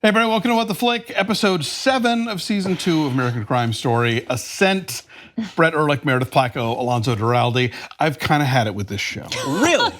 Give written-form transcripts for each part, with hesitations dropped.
Hey everybody, welcome to What the Flick, episode 7 of season 2 of American Crime Story, Ascent. Brett Ehrlich, Meredith Placco, Alonso Duralde. I've kind of had it with this show. Really?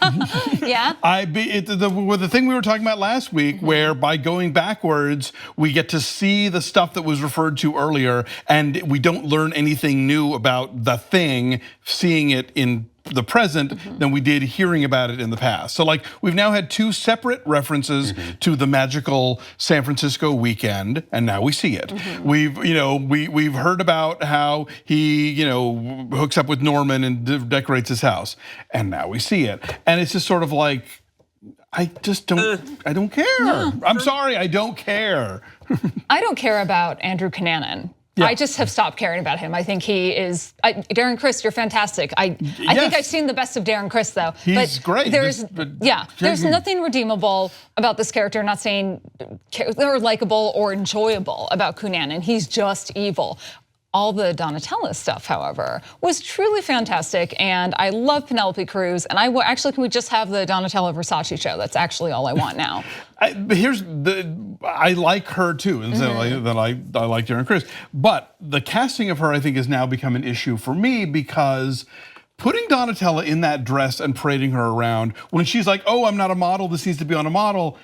Yeah. With the thing we were talking about last week, where by going backwards, we get to see the stuff that was referred to earlier, and we don't learn anything new about the thing, seeing it in the present than we did hearing about it in the past. So like we've now had 2 separate references to the magical San Francisco weekend, and now we see it. We've heard about how he hooks up with Norman and decorates his house, and now we see it. And it's just sort of like, I don't care. No. I'm sorry, I don't care. I don't care about Andrew Cunanan. Yeah. I just have stopped caring about him. I think he is, Darren Criss, you're fantastic. I think I've seen the best of Darren Criss though. He's great. There's nothing redeemable about this character, not saying they're likable or enjoyable about Cunanan. He's just evil. All the Donatella stuff, however, was truly fantastic, and I love Penelope Cruz. And actually, can we just have the Donatella Versace show? That's actually all I want now. I like her too, and so I like Darren Criss. But the casting of her, I think, has now become an issue for me because putting Donatella in that dress and parading her around when she's like, "Oh, I'm not a model. This needs to be on a model."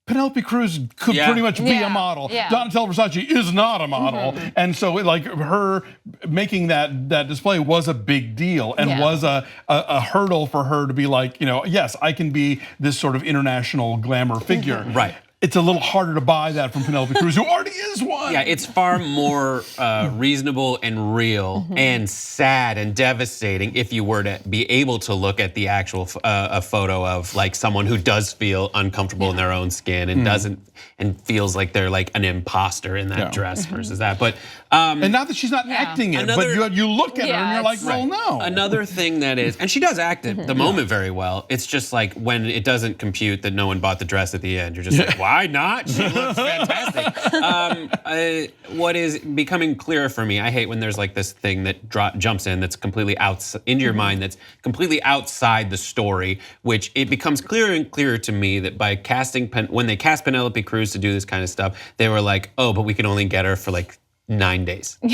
Penelope Cruz could pretty much be a model. Yeah. Donatella Versace is not a model. And so like her making that display was a big deal and was a hurdle for her to be like, yes, I can be this sort of international glamour figure. Right. It's a little harder to buy that from Penelope Cruz, who already is one. Yeah, it's far more reasonable and real and sad and devastating if you were to be able to look at the actual a photo of like someone who does feel uncomfortable in their own skin and doesn't and feels like they're like an imposter in that dress versus that. But and not that she's not acting it, but you look at her and you're like, well, no. Another thing that is, and she does act at the moment very well. It's just like when it doesn't compute that no one bought the dress at the end. You're just like, why not? She looks fantastic. What is becoming clearer for me, I hate when there's like this thing that jumps in that's completely into your mind, that's completely outside the story, which it becomes clearer and clearer to me that by casting, when they cast Penelope Cruz to do this kind of stuff, they were like, oh, but we can only get her for like 9 days. And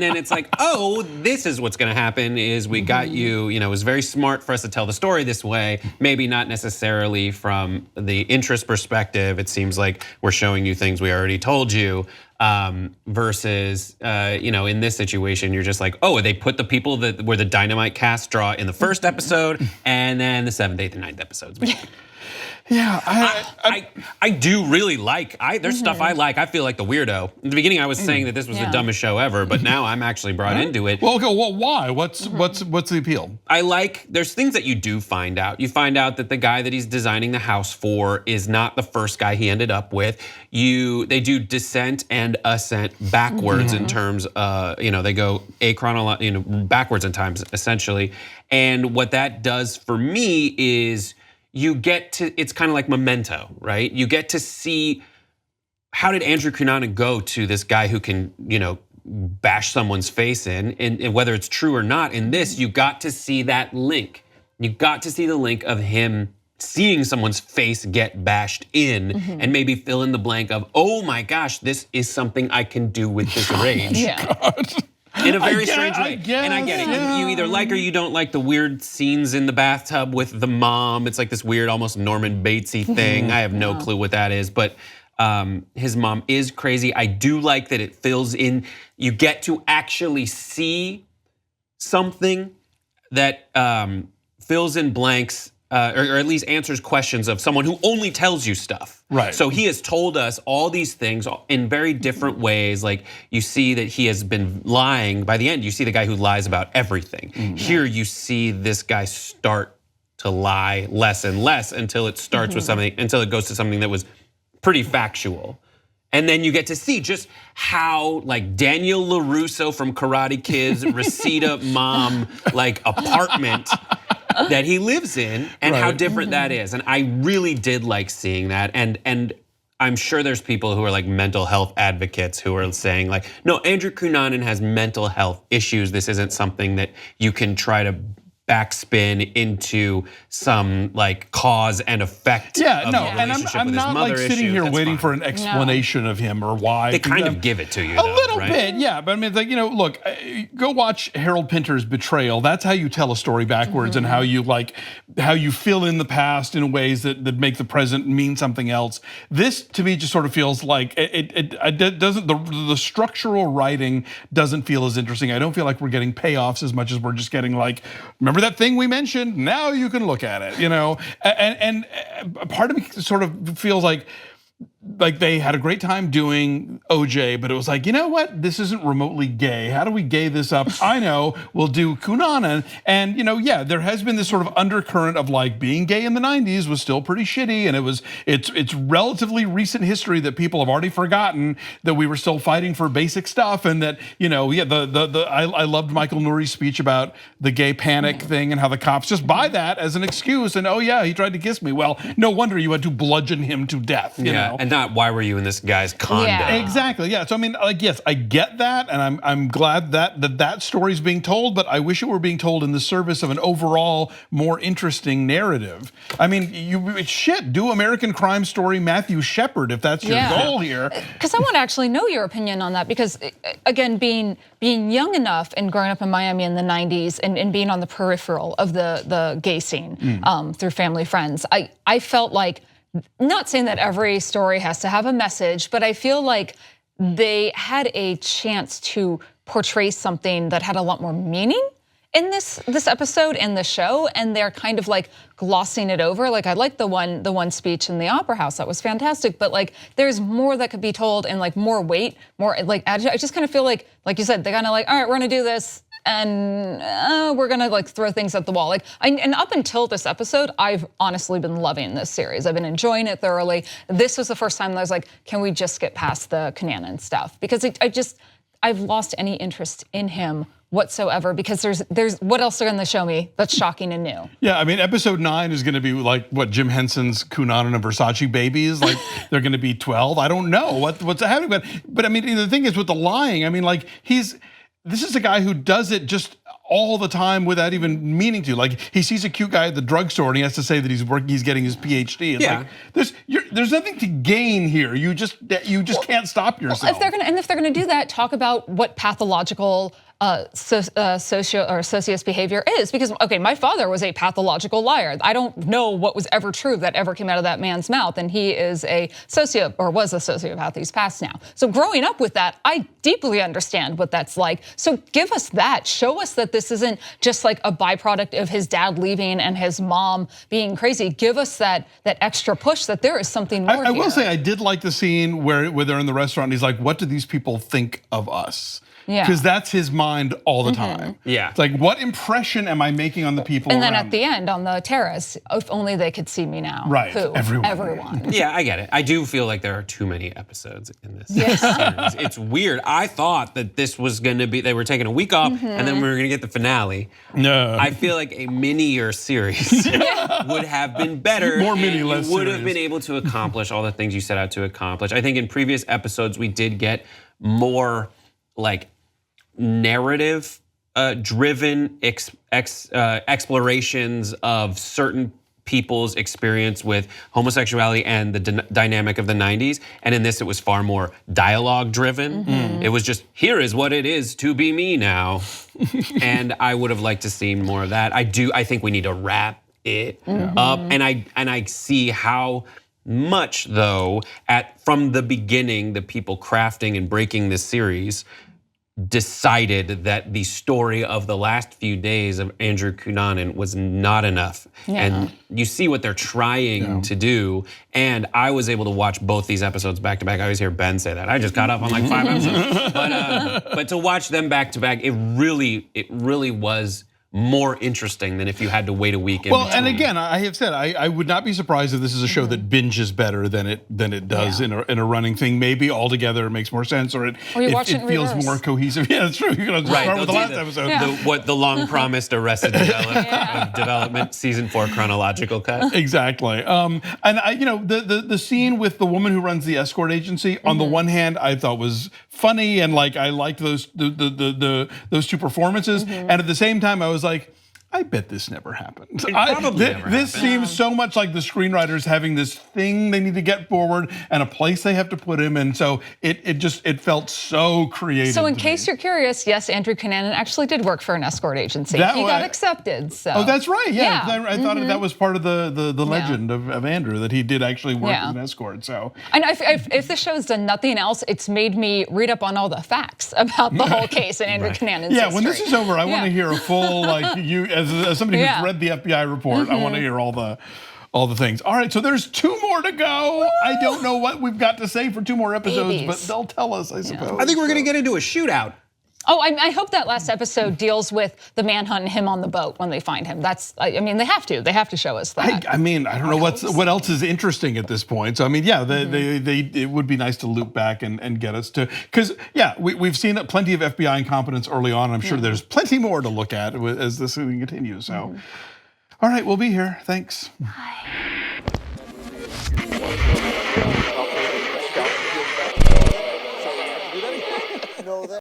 then it's like, oh, this is what's gonna happen is we got you, it was very smart for us to tell the story this way, maybe not necessarily from the interest perspective. It seems like we're showing you things we already told you, versus, in this situation, you're just like, oh, they put the people that were the dynamite cast draw in the first episode and then the 7th, 8th, and 9th episodes. Yeah, I do really like, there's stuff I like. I feel like the weirdo. In the beginning I was saying that this was the dumbest show ever, but now I'm actually brought into it. Well, okay, well, why? What's the appeal? There's things that you do find out. You find out that the guy that he's designing the house for is not the first guy he ended up with. They do descent and ascent backwards in terms, they go backwards in time essentially. And what that does for me is you get to, it's kind of like Memento, right? You get to see how did Andrew Cunanan go to this guy who can, bash someone's face in, and whether it's true or not. In this, you got to see that link. You got to see the link of him seeing someone's face get bashed in and maybe fill in the blank of, oh my gosh, this is something I can do with this rage. In a very strange way. And I get it. You either like or you don't like the weird scenes in the bathtub with the mom. It's like this weird, almost Norman Batesy thing. I have no clue what that is, but his mom is crazy. I do like that it fills in. You get to actually see something that fills in blanks, or at least answers questions of someone who only tells you stuff. Right. So he has told us all these things in very different ways. Like you see that he has been lying. By the end, you see the guy who lies about everything. Here you see this guy start to lie less and less until it starts with something, until it goes to something that was pretty factual. And then you get to see just how like Daniel LaRusso from Karate Kid's Reseda mom like apartment that he lives in and how different that is. And I really did like seeing that. And I'm sure there's people who are like mental health advocates who are saying like, no, Andrew Cunanan has mental health issues. This isn't something that you can try to backspin into some like cause and effect. Yeah, of no, the and relationship I'm with his not mother like sitting issue. here That's waiting fine. for an explanation of him or why. They kind of give it to you, a little right? bit, yeah. But I mean, it's like, look, go watch Harold Pinter's Betrayal. That's how you tell a story backwards and how you fill in the past in ways that make the present mean something else. This to me just sort of feels like it doesn't. The structural writing doesn't feel as interesting. I don't feel like we're getting payoffs as much as we're just getting like, remember that thing we mentioned? Now you can look at it, and part of me sort of feels like they had a great time doing OJ, but it was like, you know what? This isn't remotely gay. How do we gay this up? I know, we'll do Cunanan. And yeah, there has been this sort of undercurrent of like being gay in the 90s was still pretty shitty. And it's relatively recent history that people have already forgotten that we were still fighting for basic stuff. And that, I loved Michael Nuri's speech about the gay panic thing and how the cops just buy that as an excuse. And oh yeah, he tried to kiss me. Well, no wonder you had to bludgeon him to death, you know? And not why were you in this guy's condo? Yeah. Exactly. Yeah. So I mean, like, yes, I get that, and I'm glad that story's being told, but I wish it were being told in the service of an overall more interesting narrative. I mean, do American Crime Story Matthew Shepard if that's your goal here. Because I want to actually know your opinion on that, because again, being young enough and growing up in Miami in the 90s and being on the peripheral of the gay scene through family friends, I felt like, not saying that every story has to have a message, but I feel like they had a chance to portray something that had a lot more meaning in this episode and the show, and they're kind of like glossing it over. Like I like the one speech in the Opera House, that was fantastic, but like there's more that could be told and like more weight, more like I just kind of feel like you said, they kind of like, all right, we're gonna do this, and we're gonna like throw things at the wall. And up until this episode, I've honestly been loving this series. I've been enjoying it thoroughly. This was the first time that I was like, can we just get past the Cunanan stuff? Because I've lost any interest in him whatsoever, because there's what else they're gonna show me that's shocking and new? Yeah, I mean, episode 9 is gonna be like what, Jim Henson's Cunanan and Versace babies? Like they're gonna be 12? I don't know what's happening, but I mean, the thing is with the lying, I mean, like this is a guy who does it just all the time without even meaning to. Like he sees a cute guy at the drugstore and he has to say that he's getting his PhD. It's like there's nothing to gain here. You just can't stop yourself. Well, if they're gonna do that, talk about what pathological sociopath behavior is, because okay, my father was a pathological liar. I don't know what was ever true that ever came out of that man's mouth, and he is a was a sociopath. He's passed now. So growing up with that, I deeply understand what that's like. So give us that. Show us that this isn't just like a byproduct of his dad leaving and his mom being crazy. Give us that extra push that there is something more. I will say I did like the scene where they're in the restaurant and he's like, what do these people think of us? Yeah. Because that's his mind all the time. Yeah. It's like, what impression am I making on the people around? And then at the end on the terrace, if only they could see me now. Right. Who? Everyone. Yeah, I get it. I do feel like there are too many episodes in this series. It's weird. I thought that this was going to be, they were taking a week off and then we were going to get the finale. No. I feel like a mini-year series would have been better. More mini, less would have been able to accomplish all the things you set out to accomplish. I think in previous episodes we did get more like narrative driven explorations of certain people's experience with homosexuality and the dynamic of the 90s. And in this, it was far more dialogue driven. It was just, here is what it is to be me now. And I would have liked to see more of that. I think we need to wrap it up. And I see how much though, from the beginning, the people crafting and breaking this series decided that the story of the last few days of Andrew Cunanan was not enough. And you see what they're trying to do. And I was able to watch both these episodes back to back. I always hear Ben say that. I just got up on like 5 episodes. But to watch them back to back, it really was more interesting than if you had to wait a week. Well, and again, I have said I would not be surprised if this is a show that binges better than it does in a running thing. Maybe altogether it makes more sense, or it feels more cohesive. Yeah, that's true. You're gonna start with the last episode. The long promised Arrested Development season 4 chronological cut. Exactly. And the scene with the woman who runs the escort agency. On the one hand, I thought was funny and like I liked those two performances, and at the same time I was like, I bet this never happened. It probably never This happened. seems so much like the screenwriters having this thing they need to get forward and a place they have to put him, and so it felt so creative. So in to case me. you're curious, yes, Andrew Cunanan actually did work for an escort agency. That He wa- got accepted. So. Oh, that's right. Yeah, Yeah. I thought that was part of the legend of Andrew, that he did actually work Yeah. as an escort. So And if the show's done nothing else, it's made me read up on all the facts about the whole case and Andrew Cunanan's yeah, history. when this is over, I want to hear a full as somebody who's Yeah. read the FBI report. I want to hear all the things. All right, so there's 2 more to go. Woo! I don't know what we've got to say for 2 more episodes, Babies. but they'll tell us, I suppose. I think we're gonna get into a shootout. Oh, I hope that last episode deals with the manhunt and him on the boat when they find him. I mean, they have to. They have to show us that. I mean, I don't know what else is interesting at this point. So I mean, yeah, it would be nice to loop back and get us to, because yeah, we've seen plenty of FBI incompetence early on. I'm sure there's plenty more to look at as this thing continues. So, all right, we'll be here. Thanks. Bye.